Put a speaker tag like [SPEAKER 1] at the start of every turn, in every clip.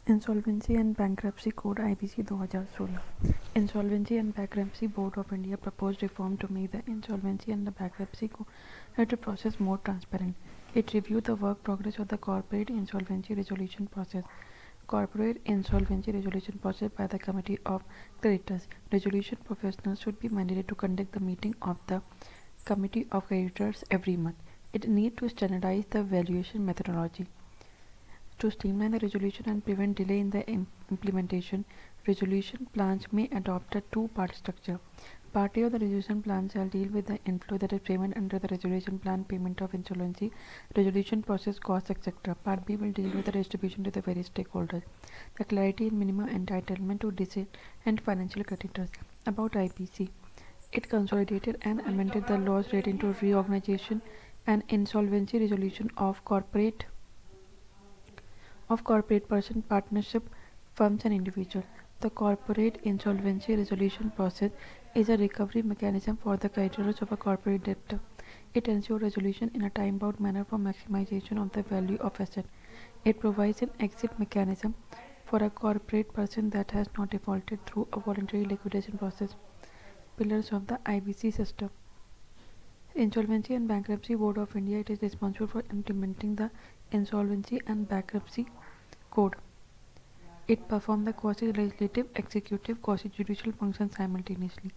[SPEAKER 1] Insolvency and bankruptcy code IBC 2016. Insolvency and Bankruptcy Board of India proposed reform to make the insolvency and the bankruptcy process more transparent. It reviewed the work progress of the corporate insolvency resolution process. Corporate insolvency resolution process by the Committee of Creditors. Resolution professionals should be mandated to conduct the meeting of the Committee of Creditors every month. It needs to standardize the valuation methodology. To streamline the resolution and prevent delay in the implementation, resolution plans may adopt a two-part structure. Part A of the resolution plan shall deal with the inflow, that is payment under the resolution plan, payment of insolvency, resolution process costs, etc. Part B will deal with the distribution to the various stakeholders. The clarity and minimum entitlement to decision and financial creditors. About IPC, it consolidated and amended the laws relating to reorganization and insolvency resolution of corporate person, partnership, firms and individuals. The corporate insolvency resolution process is a recovery mechanism for the creditors of a corporate debtor. It ensures resolution in a time-bound manner for maximization of the value of asset. It provides an exit mechanism for a corporate person that has not defaulted through a voluntary liquidation process. Pillars of the IBC system. Insolvency and Bankruptcy Board of India, it is responsible for implementing the Insolvency and Bankruptcy Code. It performs the quasi-legislative, executive, quasi-judicial functions simultaneously.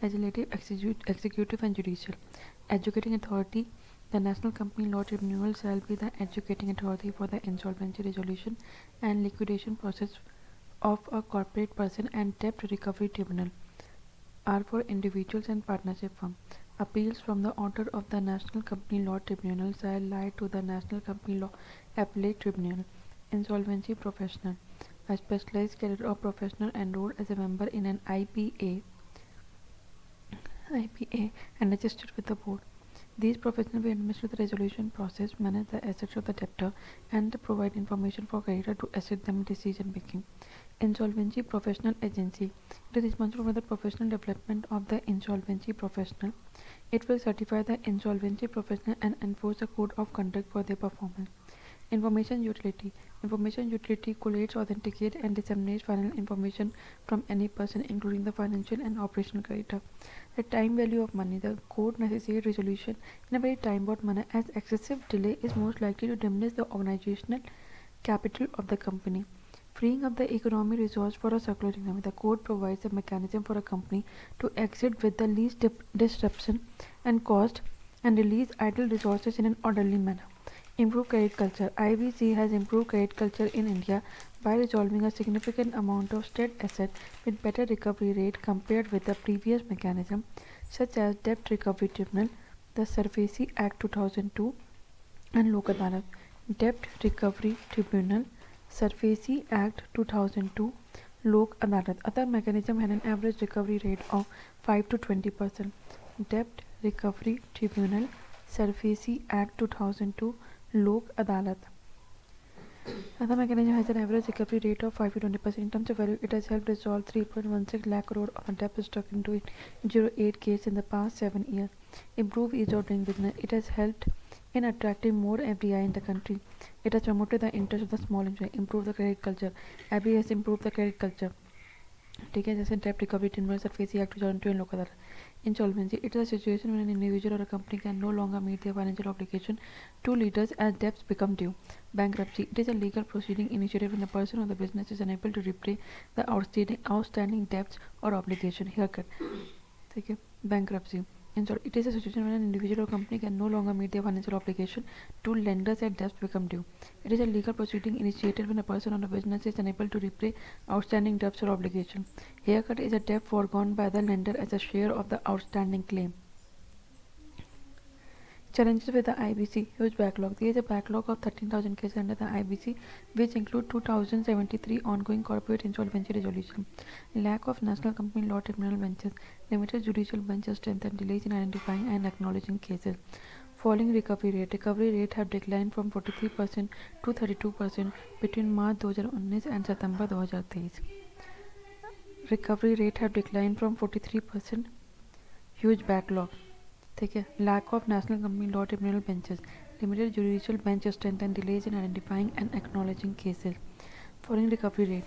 [SPEAKER 1] Legislative, executive and judicial. Educating authority. The National Company Law Tribunal shall be the educating authority for the insolvency resolution and liquidation process of a corporate person, and debt recovery tribunal are for individuals and partnership firms. Appeals from the order of the National Company Law Tribunal shall lie to the National Company Law Appellate Tribunal. Insolvency professional. A specialized cadet or professional enrolled as a member in an IPA and registered with the board. These professionals will administer the resolution process, manage the assets of the debtor, and provide information for creditor to assist them in decision making. Insolvency Professional Agency. It is responsible for the professional development of the insolvency professional. It will certify the insolvency professional and enforce a code of conduct for their performance. Information Utility. Information utility collates, authenticates, and disseminates final information from any person, including the financial and operational creditor. The time value of money. The code necessitates resolution in a very time-bound manner, as excessive delay is most likely to diminish the organizational capital of the company. Freeing up the economic resource for a circular economy. The code provides a mechanism for a company to exit with the least disruption and cost and release idle resources in an orderly manner. Improve credit culture. IBC has improved credit culture in India by resolving a significant amount of stressed assets with better recovery rate compared with the previous mechanism, such as Debt Recovery Tribunal, the SARFAESI Act 2002, and Lok Adalat. Debt Recovery Tribunal, SARFAESI Act 2002, Lok Adalat. Other mechanism had an average recovery rate of 5 to 20%. Debt Recovery Tribunal, SARFAESI Act 2002, Lok Adalat. Other mechanism has an average recovery rate of 5 to 20%. In terms of value, it has helped resolve 3.16 lakh crore of a debt stuck into 08 case in the past 7 years. Improve ease of doing business. It has helped in attracting more FDI in the country. It has promoted the interest of the small industry. Improve the credit culture. IBA has improved the credit culture. ठीक है, जैसे डेप्ट recovery tribunal SARFAESI act 2002 and Lok Adalat. Insolvency. It is a situation when an individual or a company can no longer meet their financial obligation to leaders as debts become due. Bankruptcy. It is a legal proceeding initiated when the person or the business is unable to repay the outstanding debts or obligation. Haircut. Thank you. Bankruptcy. It is a situation when an individual or company can no longer meet their financial obligation to lenders as debts become due. It is a legal proceeding initiated when a person or a business is unable to repay outstanding debts or obligation. Haircut is a debt foregone by the lender as a share of the outstanding claim. Challenges with the IBC. Huge backlog. There is a backlog of 13,000 cases under the IBC, which include 2,073 ongoing corporate insolvency resolution. Lack of national company law tribunal benches. Limited judicial benches strength and delays in identifying and acknowledging cases. Falling recovery rate. Recovery rate have declined from 43% to 32% between March 2019 and September 2023. Recovery rate have declined from 43%. Huge backlog. ठीक है. Lack of national company law tribunal benches, limited judicial bench strength and delays in identifying and acknowledging cases. Following recovery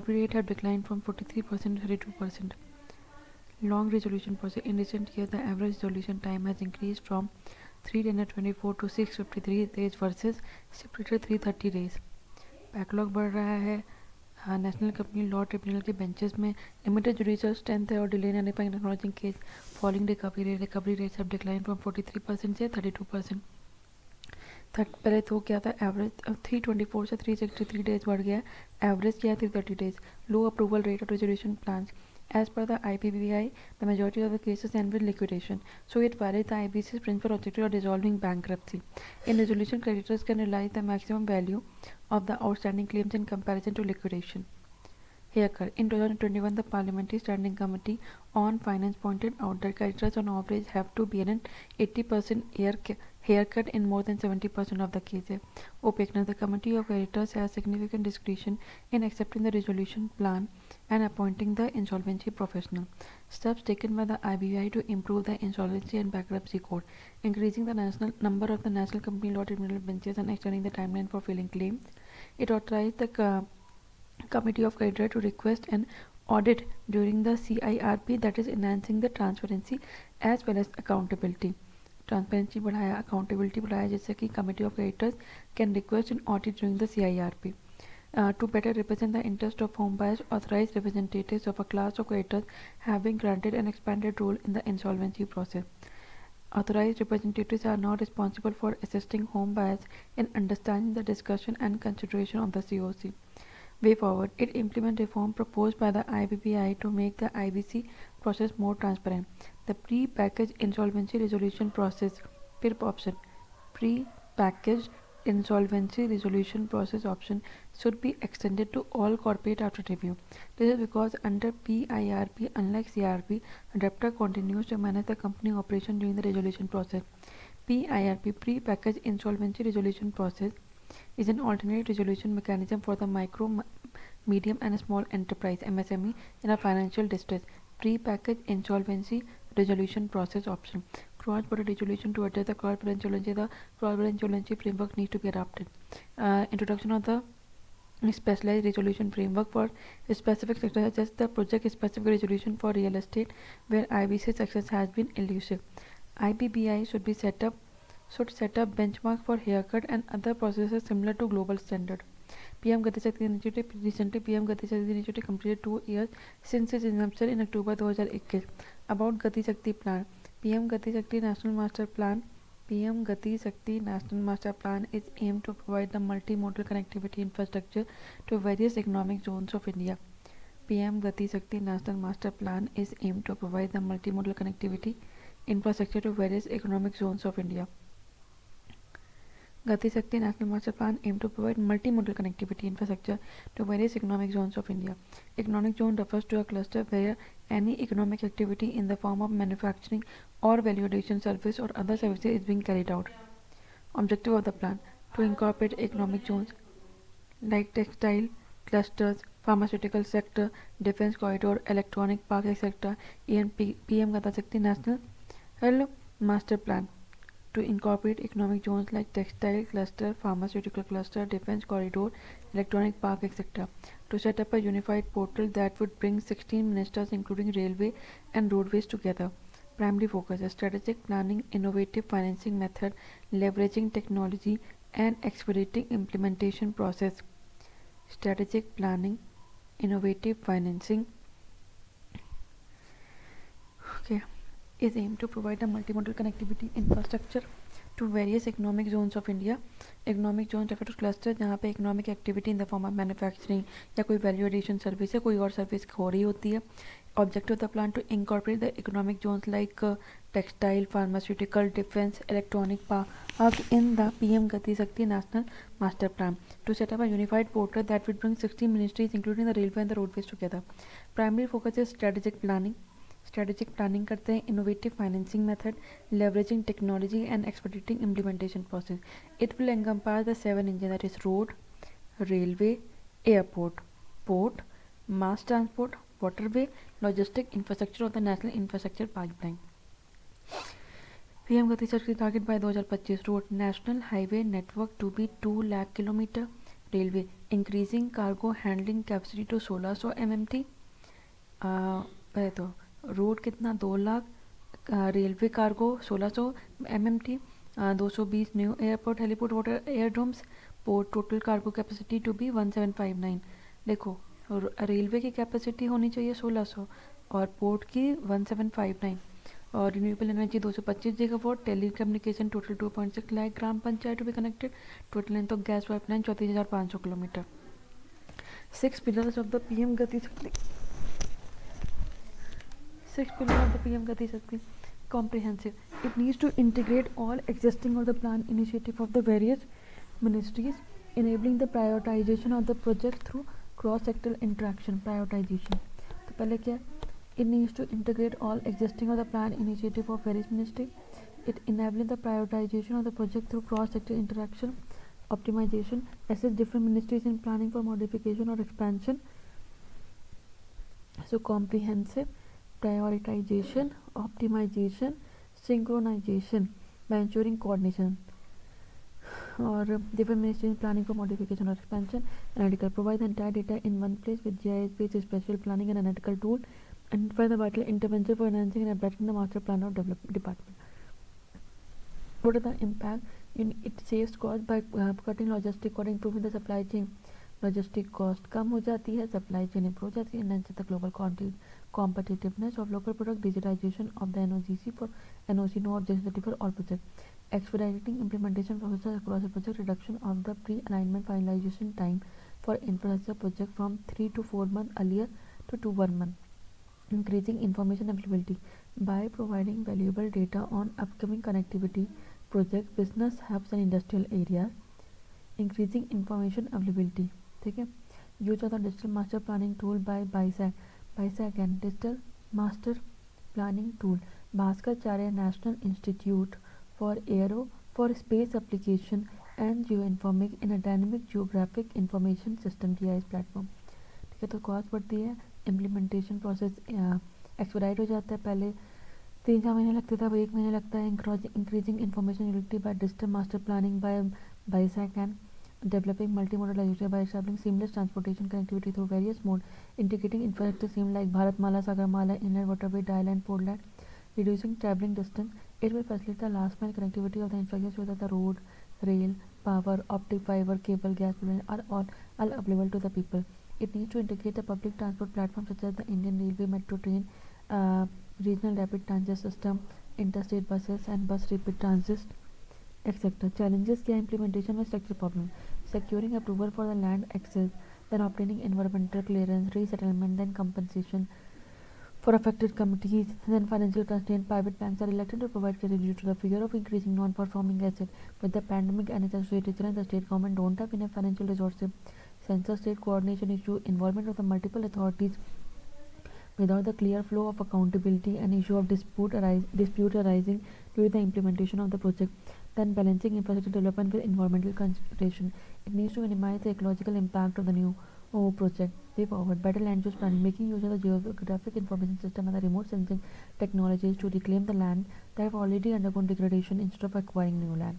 [SPEAKER 1] rate have declined from 43% to 32%. Long resolution process. In recent years, the average resolution time has increased from 324 to 653 days versus stipulated 330 days. Backlog बढ़ रहा है. National company law tribunal के benches में limited judicial strength है और delay in acknowledging case. Following recovery rates have decline from 43% से 32%. पहले तो क्या था, एवरेज 324 से 363 डेज बढ़ गया है, एवरेज क्या है 330 days. Low approval rate of resolution plans. As per the IPPI, the majority of the cases end with liquidation, so it violates the IBC's principal objective of dissolving bankruptcy. In resolution, creditors can realize the maximum value of the outstanding claims in comparison to liquidation. Haircut. In 2021, the Parliamentary Standing Committee on Finance pointed out that creditors on average have to bear an 80% haircut in more than 70% of the cases. Opaqueness. The Committee of Creditors has significant discretion in accepting the resolution plan and appointing the insolvency professional. Steps taken by the IBI to improve the insolvency and bankruptcy code, increasing the number of the National Company Law Tribunal benches and extending the timeline for filing claims. It authorized the Committee of Creditors to request an audit during the CIRP, that is enhancing the transparency as well as accountability. Transparency बढ़ाया, accountability बढ़ाया, जैसे कि committee of creditors can request an audit during the CIRP. To better represent the interest of home buyers, authorized representatives of a class of creditors have been granted an expanded role in the insolvency process. Authorized representatives are now responsible for assisting home buyers in understanding the discussion and consideration of the COC. Way forward. It implements reform proposed by the IBPI to make the IBC process more transparent. The pre-packaged insolvency resolution process PIRP option. Pre-packaged insolvency resolution process option should be extended to all corporate after review. This is because under PIRP, unlike CRP, the debtor continues to manage the company operation during the resolution process. PIRP, pre-packaged insolvency resolution process, is an alternate resolution mechanism for the micro, medium and small enterprise MSME in a financial distress. Pre-packaged insolvency resolution process option. Cross-border resolution to address the cross-border insolvency. The cross-border insolvency framework needs to be adopted. Introduction of the specialized resolution framework for specific sectors, such as the project-specific resolution for real estate, where IBC success has been elusive. IBBI should set up benchmark for haircut and other processes similar to global standard. PM Gati Shakti Initiative. Recently, PM Gati Shakti Initiative completed 2 years since its inception in October 2021. About Gati Shakti Plan. PM Gati Shakti National Master Plan. PM Gati Shakti National Master Plan is aimed to provide the multimodal connectivity infrastructure to various economic zones of India. PM Gati Shakti National Master Plan is aimed to provide the multimodal connectivity infrastructure to various economic zones of India. Gati Shakti National Master Plan aimed to provide multimodal connectivity infrastructure to various economic zones of India. Economic zone refers to a cluster where any economic activity in the form of manufacturing or value addition service or other services is being carried out. Objective of the plan: to incorporate economic zones like textile clusters, pharmaceutical sector, defense corridor, electronic park, etc. in PM Gati Shakti National Master Plan. To incorporate economic zones like textile cluster, pharmaceutical cluster, defense corridor, electronic park, etc. To set up a unified portal that would bring 16 ministers including railway and roadways together. Primary focus is strategic planning, innovative financing method, leveraging technology and expediting implementation process. Strategic planning, innovative financing. Okay. Is aimed to provide a multimodal connectivity infrastructure to various economic zones of India. Economic zones refer to cluster जहाँ पे economic activity in the form of manufacturing या कोई value addition service या कोई और service हो रही होती है. Objective of the plan: to incorporate the economic zones like textile, pharmaceutical, defense, electronic park in the PM Gati Shakti National Master Plan. To set up a unified portal that would bring 16 ministries including the railway and the roadways together. Primary focus is strategic planning. Strategic planning करते हैं, innovative financing method, leveraging technology and expediting implementation process. It will encompass the 7 engine, that is road, railway, airport, port, mass transport, waterway, logistic infrastructure of the national infrastructure pipeline. PM Gati Shakti target by 2025. Road, national highway network to be 2 lakh kilometre. Railway, increasing cargo handling capacity to 1600 MMT। पहले तो road कितना 2 lakh, railway cargo 1600 MMT, 220 new airport heliport water aerodromes, port total cargo capacity to be 1759। देखो railway की capacity होनी चाहिए 1600 और port की 1759, और renewable energy 225 gigawatt, telecommunication total 2.6 lakh gram panchayat to be connected, total length of gas pipeline 34,500 kilometre. 6 pillars of the PM Gati Shakti, 6 pillars of the PM Gati Shakti. Comprehensive. It needs to integrate all existing or the plan initiative of the various ministries, enabling the prioritization of the project through cross-sectoral interaction. Prioritization. तो पहले क्या? It needs to integrate all existing or the plan initiative of various ministries. It enabling the prioritization of the project through cross-sectoral interaction. Optimization. Assess different ministries in planning for modification or expansion. So comprehensive, prioritization, optimization, synchronization by ensuring coordination, or different ministries planning for modification or expansion. Analytical, provide the entire data in one place with GIS-based spatial planning and analytical tool. Identify the vital intervention for enhancing and adapting the master plan of department. What are the impact? It saves cost by cutting logistic or improving the supply chain. Logistic cost कम हो जाती है, supply chain improve हो जाती है, enhance the global competitiveness of local product, digitization of the NOGC for NOC no objectivity for all projects, expediting implementation process across the project, reduction of the pre-alignment finalization time for infrastructure project from 3 to 4 months earlier to 1 month, increasing information availability by providing valuable data on upcoming connectivity projects, business hubs and industrial areas, increasing information availability. ठीक है, use of the digital master planning tool by बाइसैक and digital master planning tool Bhaskaracharya national institute for space application and geo informatic in a dynamic geographic information system GIS platform. ठीक है, तो cost बढ़ती है, implementation process expedite हो जाता है, पहले 3-4 महीने लगते थे, अब 1 महीने लगता है। Increasing information utility by digital master planning by बाइसैक and developing multimodal logistics by establishing seamless transportation connectivity through various modes, integrating infrastructure schemes like Bharatmala, Sagarmala, Inland Waterway, Dyle and Portland, reducing travelling distance. It will facilitate the last mile connectivity of the infrastructure so that the road, rail, power, optic fiber, cable, gas are all available to the people. It needs to integrate the public transport platforms such as the Indian Railway Metro Train, regional rapid transit system, interstate buses and bus rapid transit, etc. Challenges क्या implementation में structural problem, securing approval for the land access, then obtaining environmental clearance, resettlement, then compensation for affected communities, then financial constraint. Private banks are reluctant to provide credit due to the fear of increasing non-performing assets. With the pandemic and its associated challenge, the state government don't have enough financial resources. Censor state coordination issue, involvement of the multiple authorities without the clear flow of accountability, and issue of dispute arising during the implementation of the project. Then balancing infrastructure development with environmental consideration. It needs to minimize the ecological impact of the new project. Way forward, better land use planning, making use of the geographic information system and the remote sensing technologies to reclaim the land that have already undergone degradation instead of acquiring new land.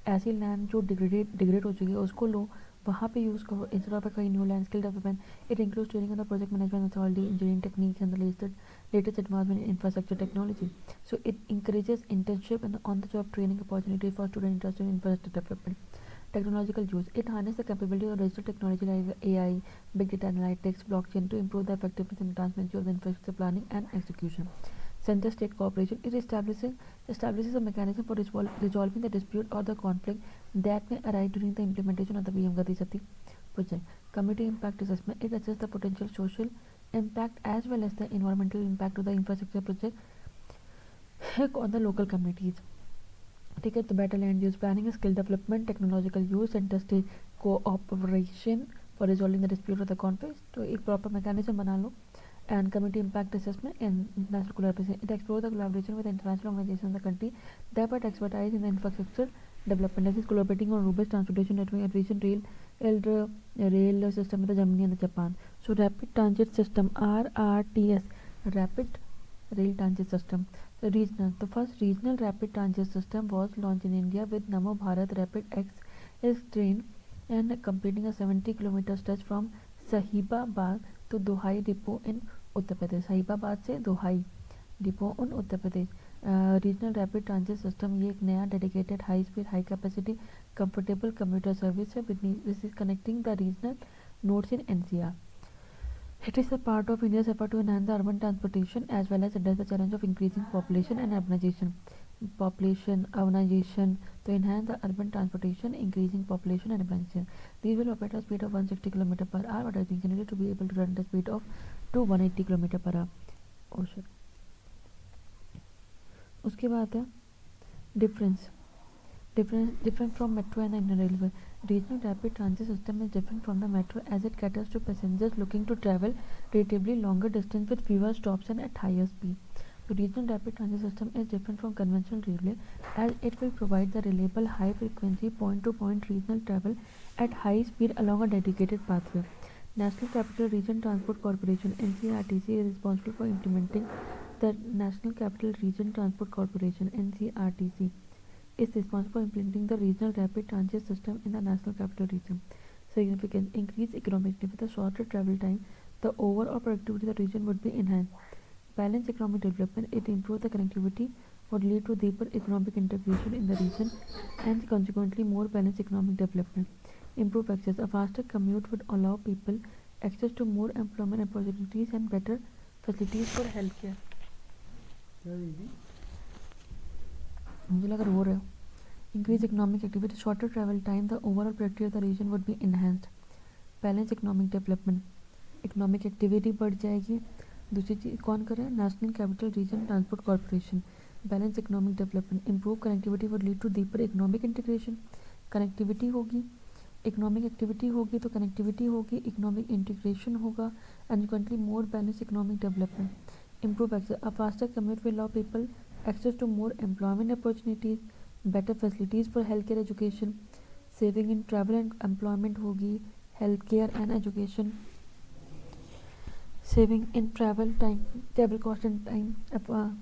[SPEAKER 1] ऐसी land जो degrade हो चुकी है उसको लो, वहाँ पे use करो instead of कहीं new land skill development. It includes training on the project management methodology, engineering techniques and the latest advancement in infrastructure technology. So it encourages internship and on-the-job training opportunities for students interested in infrastructure development. Technological use. It harnesses the capability of digital technology like AI, big data analytics, blockchain to improve the effectiveness and transparency of the infrastructure planning and execution. Center state cooperation. It establishes a mechanism for resolving the dispute or the conflict that may arise during the implementation of the PM Gati Shakti project. Community impact assessment. It assesses the potential social impact as well as the environmental impact of the infrastructure project on the local communities. ठीक है, तो better land use planning, skill development, technological use, interstate cooperation for resolving the dispute or the conflict. तो एक proper mechanism बना लो. And community impact assessment and international collaboration. It explores the collaboration with international organizations in the country that put expertise in the infrastructure development. This is collaborating on robust transportation network and recent rail system with the Germany and the Japan. So rapid transit system RRTS, rapid rail transit system. The first regional rapid transit system was launched in India with Namo Bharat Rapid X train and completing a 70-kilometer stretch from Sahibabad to Dohai Depot in Uttar Pradesh. Sahibabad से Duhai depot in Uttar Pradesh. Regional rapid transit system ये एक नया dedicated high speed high capacity comfortable computer service है which is connecting the regional nodes in NCR. It is a part of India's effort to enhance the urban transportation as well as address the challenge of increasing population and urbanization. To enhance the urban transportation, increasing population and urbanization. These will operate at a speed of 160 km per hour, but are intended to be able to run at a speed of 180 km per hour. Oh shit. उसके बाद है different from metro and inner railway. Regional rapid transit system is different from the metro as it caters to passengers looking to travel relatively longer distance with fewer stops and at higher speed. The regional rapid transit system is different from conventional railway as it will provide the reliable high frequency point to point regional travel at high speed along a dedicated pathway. National Capital Region Transport Corporation (NCRTC) is responsible for implementing the National Capital Region Transport Corporation (NCRTC) is responsible for implementing the regional rapid transit system in the National Capital Region. Significance: increase economic activity. With a shorter travel time, the overall productivity of the region would be enhanced. Balance economic development. It improves the connectivity, would lead to deeper economic integration in the region and consequently more balanced economic development. Improve access. A faster commute would allow people access to more employment opportunities and better facilities for healthcare. मुझे लगा रो रहे हो. Increase economic activity, shorter travel time, the overall productivity of the region would be enhanced. Balance economic development. Economic activity बढ़ जाएगी. दूसरी चीज़ कौन कर रहा है? National Capital Region Transport Corporation. Balance economic development. Improve connectivity would lead to deeper economic integration. Connectivity होगी, economic activity होगी तो connectivity होगी, economic integration होगा and consequently more balanced economic development. Improve access. A faster commute will allow people access to more employment opportunities, better facilities for healthcare education, saving in travel and employment होगी, healthcare and education, saving in travel time, travel cost and time,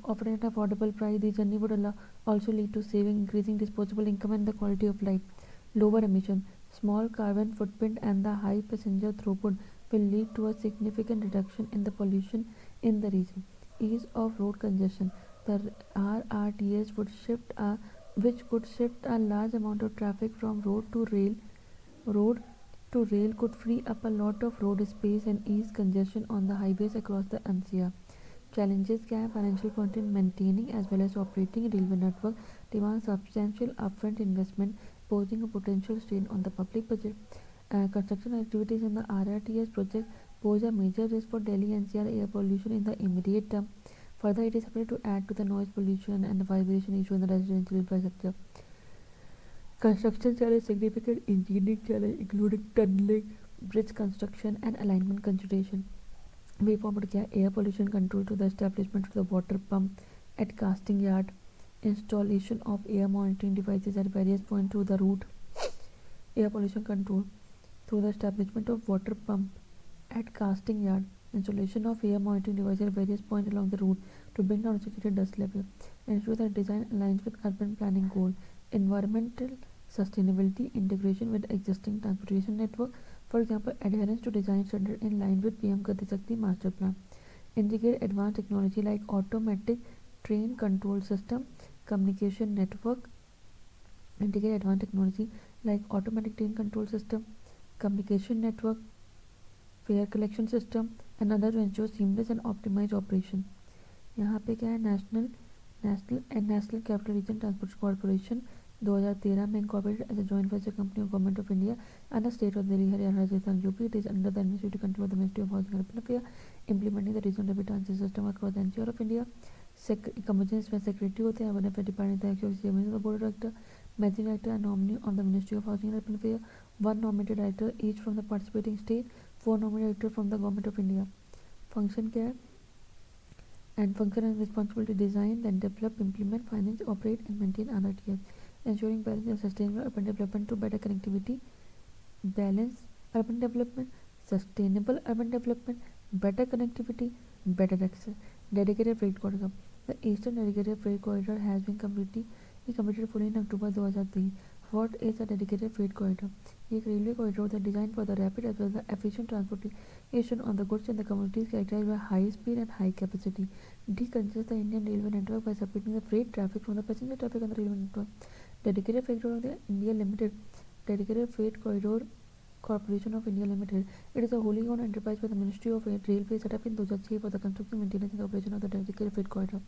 [SPEAKER 1] offered at affordable price. The journey would also lead to saving, increasing disposable income and the quality of life. Lower emission, small carbon footprint and the high passenger throughput will lead to a significant reduction in the pollution in the region. Ease of road congestion. The RRTS which could shift a large amount of traffic from road to rail could free up a lot of road space and ease congestion on the highways across the NCR. Challenges क्या है? Financial point in maintaining as well as operating railway network demands substantial upfront investment, posing a potential strain on the public budget. Construction activities in the RRTS project pose a major risk for Delhi NCR air pollution in the immediate term. Further, it is expected to add to the noise pollution and the vibration issue in the residential infrastructure. Construction challenge, significant engineering challenge including tunneling, bridge construction and alignment consideration. Way forward क्या? Air pollution control to the establishment of the water pump at casting yard, installation of air monitoring devices at various points through the route. Air pollution control through the establishment of water pump at casting yard, installation of air monitoring devices at various points along the route to bring down associated dust level, ensure that design aligns with urban planning goal, environmental sustainability, integration with existing transportation network, for example adherence to design standard in line with PM Gati Shakti master plan, integrate advanced technology like automatic train control system, communication network, integrate advanced technology like automatic train control system, communication network, fare collection system and other to ensure seamless and optimized operation. यहाँ पे क्या है? National capital region transport corporation 2013 में incorporated as a joint venture company of Government of India and the state of Delhi, Haryana, Rajasthan, UP. It is under the administrative control of the Ministry of Housing and Urban Affairs, implementing the regional rapid transit system across the NCR of India. Commissioners में secretary होते हैं, urban affairs department the actual chairman of the board of director, managing director and nominee of the Ministry of Housing and Urban Affairs, one nominated director each from the participating state, 4 nominated directors from the Government of India. Function क्या है? And function and responsibility: design, then develop, implement, finance, operate and maintain RRTS, ensuring balanced and sustainable urban development to better connectivity, balance urban development, sustainable urban development, better connectivity, better access. Dedicated freight corridor. The Eastern Dedicated Freight Corridor has been completed fully in October 2003. What is a dedicated freight corridor? ये एक railway corridor है design for the rapid as well the efficient transportation of the goods in the communities characterised by high speed and high capacity. Decongest the Indian railway network by separating the freight traffic from the passenger traffic on the railway network. Dedicated Freight Corridor of the India Limited, Dedicated Freight Corridor Corporation of India Limited. It is a wholly owned enterprise by the Ministry of Railways set up in 2006 for the construction, maintenance, and operation of the Dedicated Freight Corridor.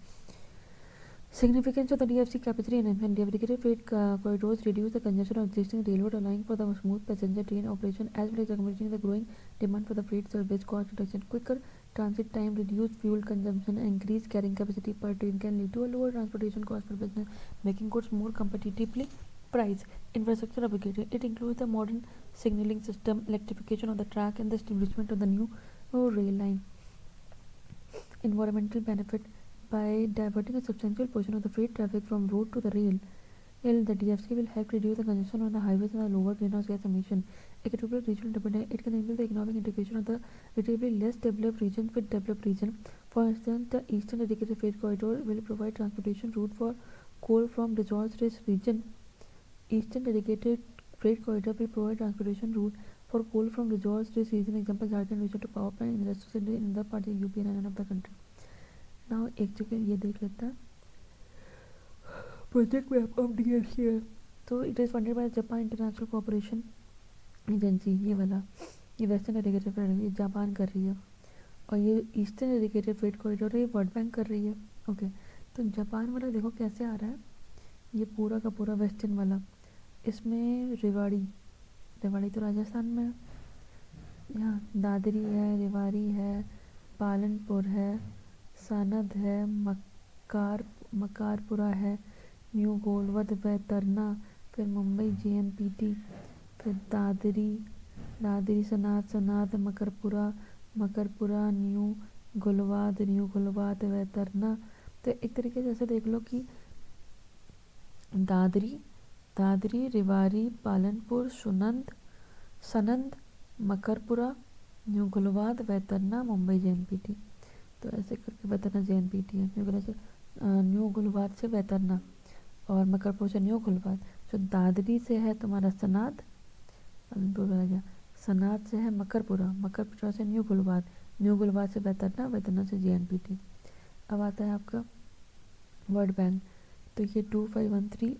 [SPEAKER 1] Significance of the DFC capacity enhancement. Dedicated freight corridors reduce the congestion of existing railroad, allowing for the smooth passenger train operation as well as accommodating the growing demand for the freight service. Cost reduction. Quicker transit time, reduced fuel consumption, and increased carrying capacity per train can lead to a lower transportation cost for business, making goods more competitively priced. Infrastructure upgrade. It includes the modern signaling system, electrification of the track, and the establishment of the new rail line. Environmental benefit. By diverting a substantial portion of the freight traffic from road to the rail, the DFC will help reduce the congestion on the highways and the lower greenhouse gas emission. Equitable regional development. It can enable the economic integration of the relatively less developed region with developed region. For instance, the Eastern Dedicated Freight Corridor will provide transportation route for coal from resource-rich region. Eastern Dedicated Freight Corridor will provide transportation route for coal from resource-rich region. Example: Jharkhand region to power plant in the rest of India in the part of UP and of the country. Now एक जगह ये देख लेता है project map of DFC है तो it is funded by Japan international cooperation agency. ये वाला ये वेस्टर्न डेडिकेटेड फ्रेट ये जापान कर रही है और ये ईस्टर्न डेडिकेटेड फ्रेट कॉरिडोर है ये वर्ल्ड बैंक कर रही है. ओके तो जापान वाला देखो कैसे आ रहा है. ये पूरा का पूरा वेस्टर्न वाला इसमें रेवाड़ी तो राजस्थान में है. यहाँ दादरी है, रेवाड़ी है, पालनपुर है, सनद है, मकारपुरा है, न्यू गोलवद वैतरना, फिर मुंबई जेएनपीटी, फिर दादरी सनाद मकरपुरा न्यू गुलवाद वैतरना. तो एक तरीके से ऐसे देख लो कि दादरी रेवाड़ी पालनपुर सनंद मकरपुरा न्यू गुलवाद वैतरना मुंबई जेएनपीटी. तो ऐसे करके वैतरना जेएनपीटी है. न्यू गुलवाद से वैतरना और मकरपुर से न्यू गुलवाद. जो दादरी से है तुम्हारा सनाद से है मकरपुरा से न्यू गुलवाद से वैतरना से जेएनपीटी. अब आता है आपका वर्ल्ड बैंक. तो ये 2513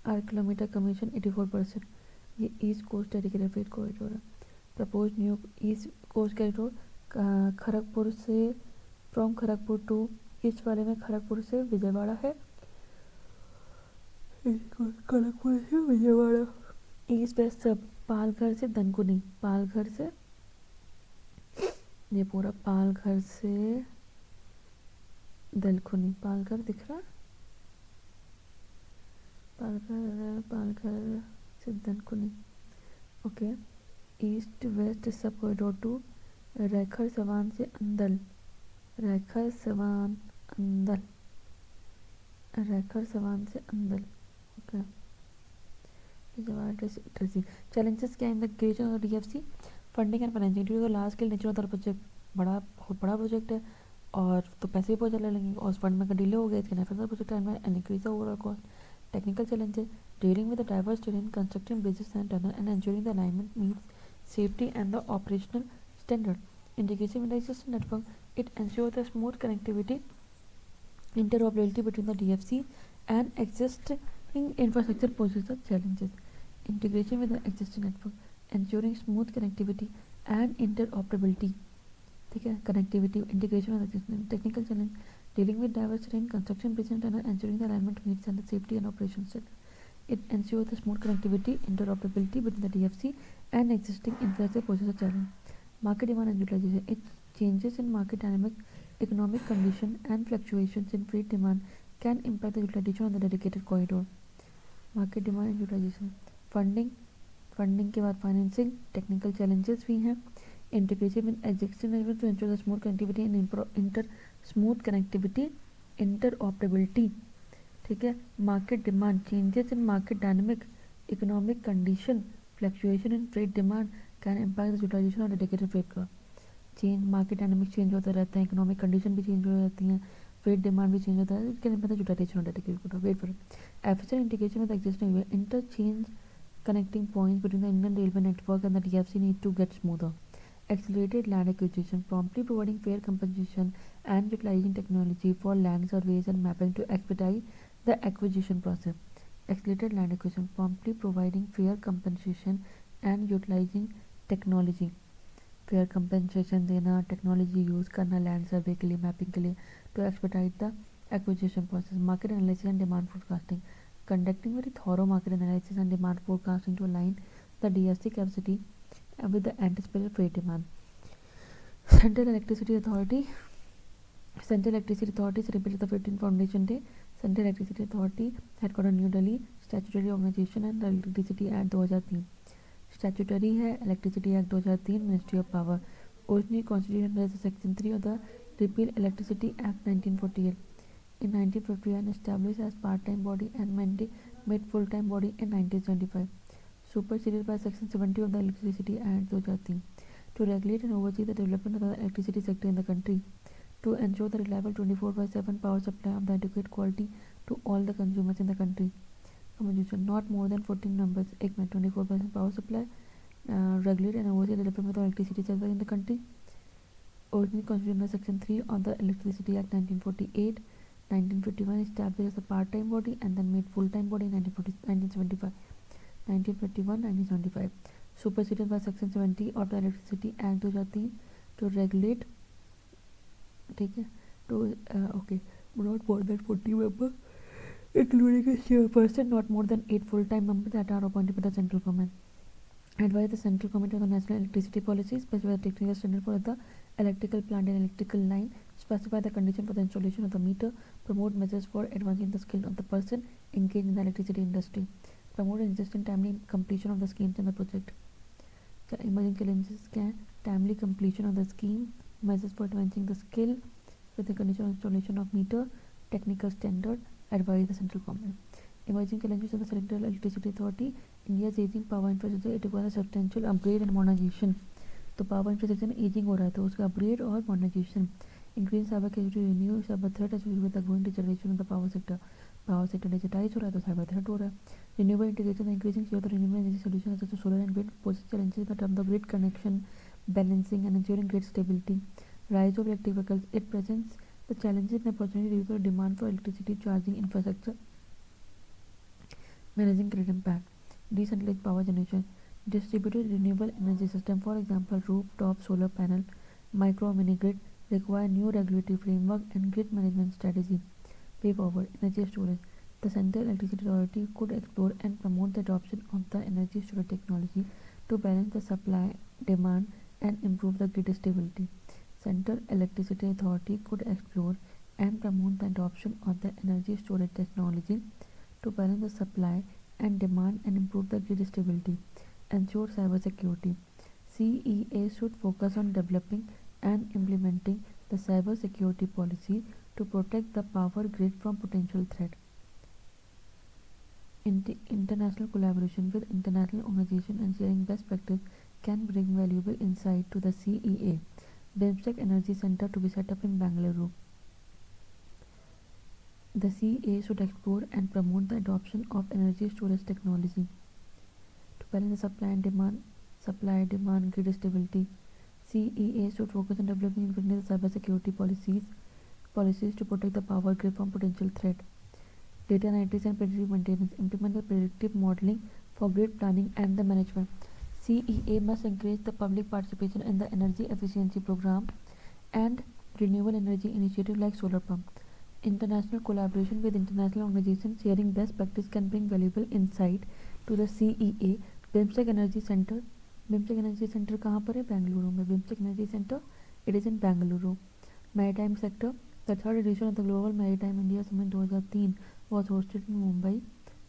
[SPEAKER 1] आर किलोमीटर कमीशन 84%. ये east coast dedicated freight corridor है. Propose new east coast corridor Kharagpur से फ्रॉम खड़गपुर टू ईस्ट वाले में खड़गपुर से विजयवाड़ा है. खड़गपुर से विजयवाड़ा ईस्ट वेस्ट सब पालघर से दनकुनी ये पूरा पालघर से दलकुनी पालघर दिख रहा पालघर से Dankuni. Okay east west sub corridor to Rajkharsawan से अंदल ओके. चैलेंजेस क्या in the creation of DFC. Funding and financing. Due to the large scale nature of the project बहुत बड़ा प्रोजेक्ट है और तो पैसे भी बहुत ज़्यादा लगेंगे और उस फंड में डिले हो गया. It can affect the project time and increase the overall cost. Technical challenges. Dealing with the diverse terrain, constructing bridges and tunnels, and ensuring the alignment meets safety and the operational standard. Integration with the existing network. It ensures the smooth connectivity, interoperability between the DFC and existing infrastructure poses the challenges. Integration with the existing network. Ensuring smooth connectivity and interoperability. ठीक है connectivity integration with the existing. Technical challenge. Dealing with diverse terrain, construction, bridge and tunnel, ensuring the alignment meets and the safety and operations standard. It ensures the smooth connectivity, interoperability between the DFC and existing infrastructure poses a challenge. Market demand and utilization. It changes in market dynamic, economic condition and fluctuations in freight demand can impact the utilization of the dedicated corridor. Market demand and utilization. Funding के बाद financing, technical challenges भी हैं. Integration with existing network to ensure the smooth connectivity and smooth connectivity, interoperability. ठीक है. Market demand. Changes in market dynamic, economic condition, fluctuation in freight demand can impact the utilization of dedicated freight car. Change market dynamics change होते रहते हैं, economic condition भी change हो जाती हैं, freight demand भी चेंज होता है. It can impact the utilisation of dedicated weight for efficient integration with existing interchange connecting points between the Indian Railway network and the DFC need to get smoother. Accelerated land acquisition, promptly providing fair compensation and utilizing technology for land surveys and mapping to expedite the acquisition process. Accelerated land acquisition, promptly providing fair compensation and utilizing technology. Fair compensation देना, technology use करना land survey के लिए, mapping के लिए, to expedite the acquisition process. Market analysis and demand forecasting, conducting very thorough market analysis and demand forecasting to align the DSC capacity with the anticipated freight demand. Central Electricity Authority. Central Electricity Authority celebrated the 15th Foundation Day. Central Electricity Authority, headquartered New Delhi, statutory organization and Electricity Act 2003. Statutory है Electricity Act 2003, Ministry of Power. Originally constituted under Section 3 of the Repeal Electricity Act 1948. In 1951, established as part-time body and made full-time body in 1975. Superseded by Section 70 of the Electricity Act 2003. To regulate and oversee the development of the electricity sector in the country. To ensure the reliable 24/7 power supply of the adequate quality to all the consumers in the country. Constitution, not more than 14 members. 24% power supply. Regulate and oversee the development of electricity sector in the country. Originally constituted under Section 3 of the Electricity Act 1948. 1951 established as a part-time body and then made full-time body in 1975. 1951-1975. Superseded by Section 70 of the Electricity Act 2003 to regulate. Not more than 40 members, including a chairperson, not more than 8 full-time members that are appointed by the central government. Advise the Central Committee on the National Electricity Policy, specify the technical standard for the electrical plant and electrical line, specify the condition for the installation of the meter, promote measures for advancing the skill of the person engaged in the electricity industry, promote and insist in timely completion of the schemes and the project. The emerging challenges can timely completion of the scheme, measures for advancing the skill with the condition of installation of meter, technical standard, advise the central government. Emerging challenges of the Central Electricity Authority. India's aging power infrastructure, it requires a substantial upgrade and modernization. तो power infrastructure ageing हो रहा है तो उसका upgrade और modernisation. Increase cyber security, renew cyber threat associated with the growing digitalisation of the power sector. Power sector digitise हो रहा है तो साइबर थ्रेट हो रहा है. Renewable integration, increasing share of the renewable energy solution such as solar and wind poses challenges in the terms of grid connection, balancing and ensuring grid stability. Rise of electric vehicles, it presents the challenges and opportunities for demand for electricity charging infrastructure. Managing grid impact. Decentralized power generation, distributed renewable energy system, for example rooftop solar panel, micro mini grid, require new regulatory framework and grid management strategy. Way forward. Energy storage. The Central Electricity Authority could explore and promote the adoption of the energy storage technology to balance the supply, demand and improve the grid stability. Central Electricity Authority could explore and promote the adoption of the energy storage technology to balance the supply and demand and improve the grid stability. Ensure cyber security. CEA should focus on developing and implementing the cyber security policy to protect the power grid from potential threat. International collaboration with international organizations and sharing best practice can bring valuable insight to the CEA. BIMSTEC Energy Center to be set up in Bangalore. The CEA should explore and promote the adoption of energy storage technology to balance the supply, demand, grid stability. CEA should focus on developing and implementing the cyber security policies to protect the power grid from potential threat. Data analytics and predictive maintenance, implement the predictive modeling for grid planning and the management. CEA must encourage the public participation in the energy efficiency program and renewable energy initiatives like solar pump. International collaboration with international organizations sharing best practice can bring valuable insight to the CEA. BIMSTEC Energy Center. BIMSTEC Energy Center कहाँ पर है? बेंगलुरु में. BIMSTEC Energy Center, it is in Bangalore. Maritime sector. The third edition of the Global Maritime India Summit 2003 was hosted in Mumbai.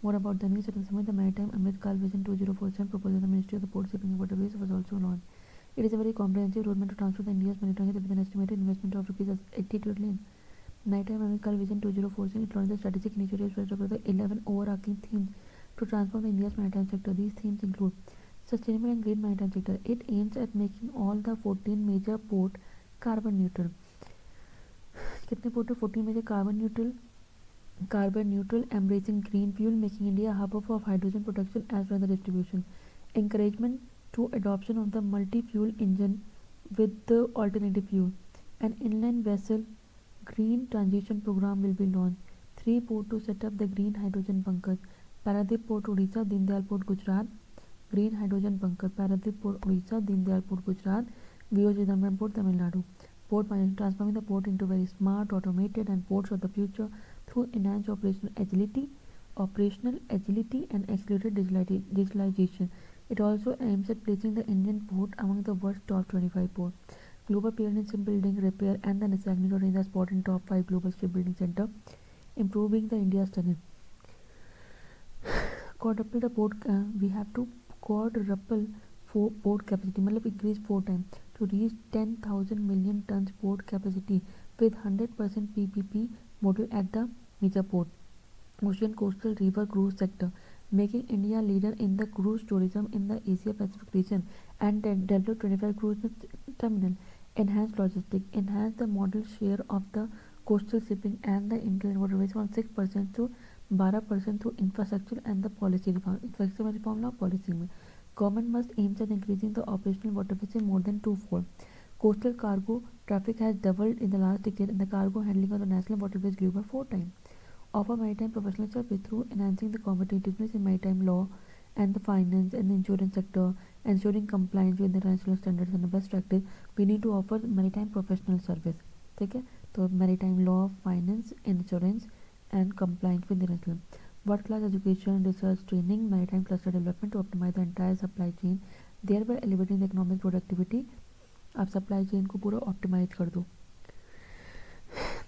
[SPEAKER 1] More about the news at the summit. The Maritime Amritkal Vision 2047 proposal of the Ministry of the Port Shipping and Waterways was also launched. It is a very comprehensive roadmap to transform the India's maritime with an estimated investment of rupees 80 trillion. Maritime Amritkal Vision 2047, it launched a strategic initiative spread across the 11 overarching themes to transform the India's maritime sector. These themes include sustainable and green maritime sector. It aims at making all the 14 major port carbon neutral. कितने port है? 14 major carbon neutral carbon neutral, embracing green fuel, making India a hub of hydrogen production as well as the distribution. Encouragement to adoption of the multi-fuel engine with the alternative fuel. An inland vessel green transition program will be launched. 3 port to set up the green hydrogen bunkers. Paradip Port Odisha, Dindayal Port Gujarat. Green hydrogen bunker. Paradip Port Odisha, Dindayal Port Gujarat. VO Chidambaram Port Tamil Nadu. Port management, transforming the port into very smart, automated and ports of the future through enhanced operational agility and accelerated digitalization. It also aims at placing the Indian port among the world's top 25 ports. Global player in shipbuilding, repair and the Nassagni range the spot in top 5 global shipbuilding center, improving the India's talent. Quadruple the port, we have to quadruple port capacity, मतलब increase 4 times to reach 10,000 million tons port capacity with 100% PPP model at the major port. Ocean coastal river cruise sector, making India leader in the cruise tourism in the Asia Pacific region and develop 25 cruise terminal. Enhance logistics, enhance the model share of the coastal shipping and the inland waterways from 6% to 12% through infrastructure and the policy reform. Infrastructure reform law policy. Government must aim at increasing the operational waterways in more than twofold. Coastal cargo traffic has doubled in the last decade and the cargo handling on the national waterways grew by 4 times. Offer maritime professional service through enhancing the competitiveness in maritime law and the finance and the insurance sector, ensuring compliance with the international standards and the best practice. We need to offer maritime professional service. ठीक है, तो maritime law, finance, insurance and compliance with the international. World class education, research, training, maritime cluster development to optimize the entire supply chain, thereby elevating the economic productivity. आप supply chain को पूरा optimize कर दो.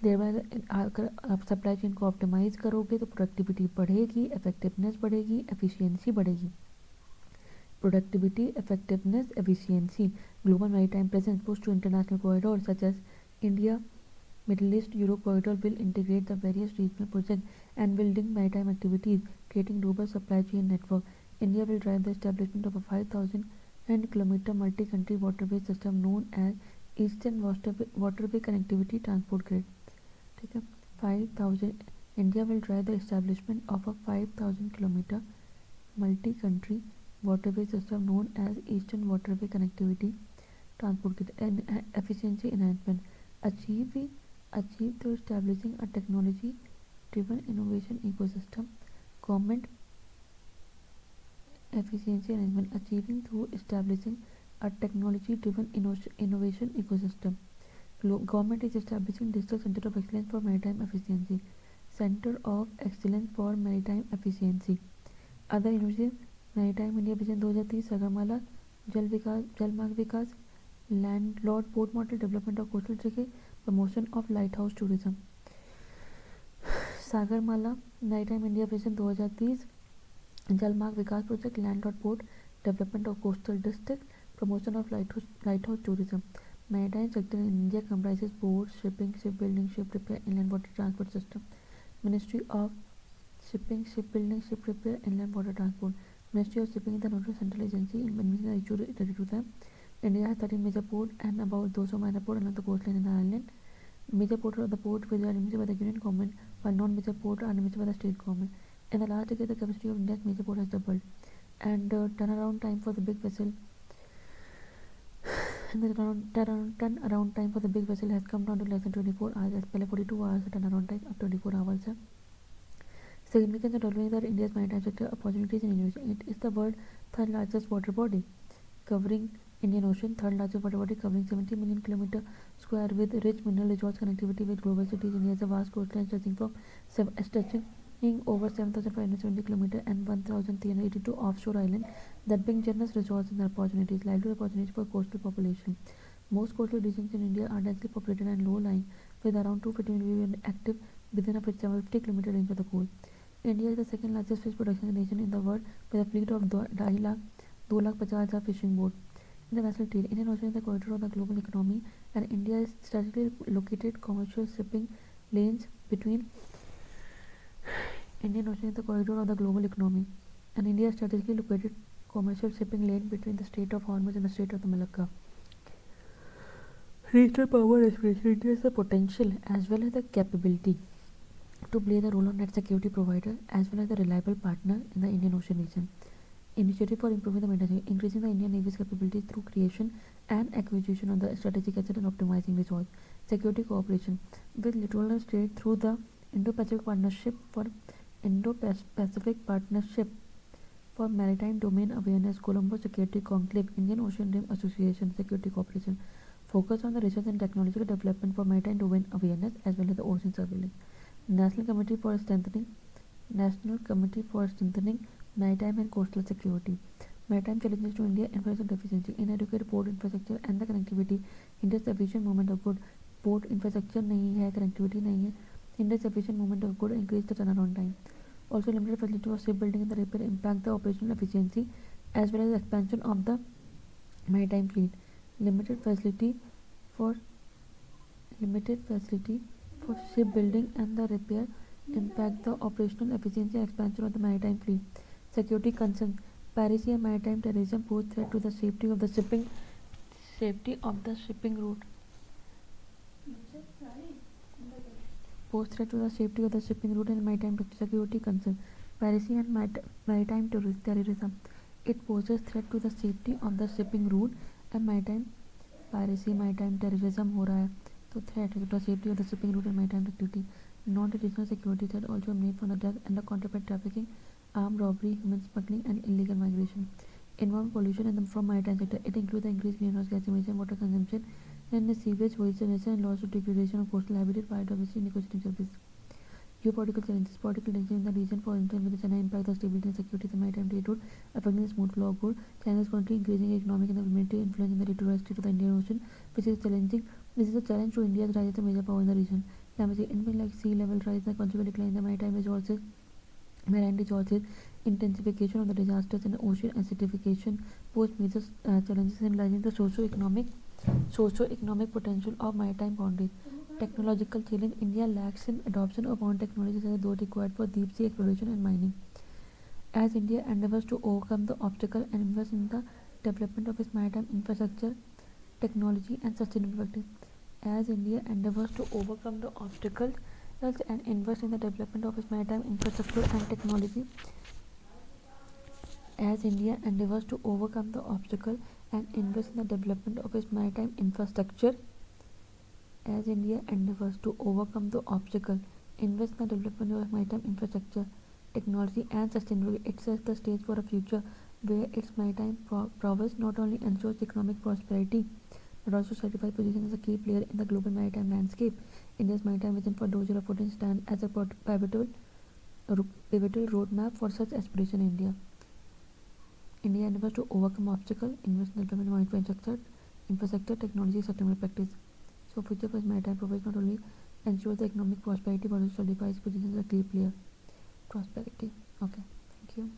[SPEAKER 1] अगर आप supply chain को optimise करोगे तो प्रोडक्टिविटी बढ़ेगी, इफेक्टिवनेस बढ़ेगी, एफिशिएंसी बढ़ेगी. Productivity, effectiveness, efficiency. Global maritime presence push to international corridor such as India Middle East Europe corridor will integrate the various regional projects and will link maritime activities, creating robust supply chain network. India will drive the establishment of a 5,000 kilometer multi-country waterway system known as Eastern Waterway Connectivity Transport Grid. ठीक है, 5,000. India will drive the establishment of a 5,000 kilometer multi-country waterway system known as Eastern Waterway Connectivity Transport Grid. And efficiency enhancement. Achieve through establishing a technology-driven innovation ecosystem. Government efficiency enhancement. Achieving through establishing a technology-driven innovation ecosystem. Government is establishing Digital Center of Excellence for Maritime Efficiency. Center of Excellence for Maritime Efficiency. Other initiatives: Maritime India Vision 2030, Sagarmala Jalmarg Vikas, Landlord Port Model, Development of Coastal Tricky, Promotion of Lighthouse Tourism. Sagarmala Maritime India Vision 2030, Jalmarg Vikas Project, Landlord Port, Development of Coastal District, Promotion of Lighthouse Tourism. Maritime sector in India comprises ports, shipping, shipbuilding, ship repair, inland water transport system. Ministry of Shipping, Shipbuilding, Ship Repair, Inland Water Transport. Ministry of Shipping is the nodal central agency in administering the issue related to them. India has 13 major ports and about 200 minor ports along the coastline in the island. Major ports are the ports which are administered by the Union government, while non-major ports are administered by the state government. In the last decade, the capacity of India's major port has doubled, and turnaround time for the big vessel has come down to less than 24 hours. As पहले 42 hours turnaround time, अब 24 hours है. Significance of developing the India's maritime sector opportunities and innovation. It is the world's third largest water body, covering Indian Ocean, third largest water body covering 70 million km square with rich mineral resource connectivity with global cities. India has a vast coastline stretching over 7,570 km and 1,382 offshore islands that bring generous resources and opportunities, livelihood opportunities for coastal population. Most coastal regions in India are densely populated and low-lying, with around 250 million active within a 750 km range of the coast. India is the second largest fish production nation in the world with a fleet of 2,50,000 fishing boats. International trade. Indian Ocean is the corridor of the global economy, and India is strategically located commercial shipping lanes between Indian Ocean is the corridor of the global economy, and India is strategically located commercial shipping lane between the Strait of Hormuz and the Strait of Malacca. Regional power aspiration. India has the potential as well as the capability to play the role of net security provider as well as a reliable partner in the Indian Ocean region. Initiative for improving the maritime, increasing the Indian Navy's capabilities through creation and acquisition of the strategic asset and optimizing resource. Security cooperation with littoral states through the Indo-Pacific Partnership for Maritime Domain Awareness, Colombo Security Conclave, Indian Ocean Rim Association, Security Cooperation. Focus on the research and technological development for maritime domain awareness as well as the ocean surveillance. National Committee for Strengthening National Committee for Strengthening Maritime and Coastal Security. Maritime challenges to India: infrastructure deficiency, inadequate port infrastructure and the connectivity hinders sufficient movement of goods. Port infrastructure नहीं है, connectivity नहीं है, hinders sufficient movement of goods, increase the turnaround time. Also, limited facility for shipbuilding and the repair impact the operational efficiency as well as expansion of the maritime fleet. Limited facility for shipbuilding and the repair impact the operational efficiency and expansion of the maritime fleet. Security concerns: piracy and maritime terrorism pose threat to the safety of the shipping route. And maritime security concern. Piracy and maritime terrorism. It poses threat to the safety of the shipping route and maritime terrorism हो रहा है, तो threat to the safety of the shipping route and maritime activity. Non-traditional security threat also emanate from the drug and the contraband trafficking, armed robbery, human smuggling, and illegal migration. Environment pollution from maritime sector. It includes the increased greenhouse gas emission, water consumption, and the sewage pollution and loss of degradation of coastal habitat, biodiversity, and ecosystem services. Geopolitical challenges. Political tension in the region, for instance, with China impact the stability and security of the maritime trade route, affecting the smooth flow of goods. China is currently increasing economic and military influence in the territorial state of the Indian Ocean, which is challenging. This is a challenge to India's rise as a major power in the region. Climate change. In like sea level rise, the consequent decline in the marine resources, intensification of the disasters in the ocean, acidification pose major challenges in realizing the socio-economic potential of maritime boundaries. Technological challenge. India lacks in adoption of modern technologies such as those required for deep sea exploration and mining. As India endeavors to overcome the obstacle and invest in the development of its maritime infrastructure, technology, and sustainable practice. As India endeavors to overcome the obstacles and invest in the development of its maritime infrastructure and technology. As India endeavors to overcome the obstacle and invest in the development of its maritime infrastructure. As India endeavors to overcome the obstacle, invest in the development of maritime infrastructure, technology, and sustainability, it sets the stage for a future where its maritime prowess not only ensures economic prosperity but also certifies position as a key player in the global maritime landscape. India's maritime vision for 2014 stands as a pivotal roadmap for such aspiration in India. India endeavors to overcome obstacles, invest in the development of infrastructure, technology, sustainable practice. So, future for maritime progress not only ensures the economic prosperity but also solidifies position as a key player. Prosperity. Okay, thank you.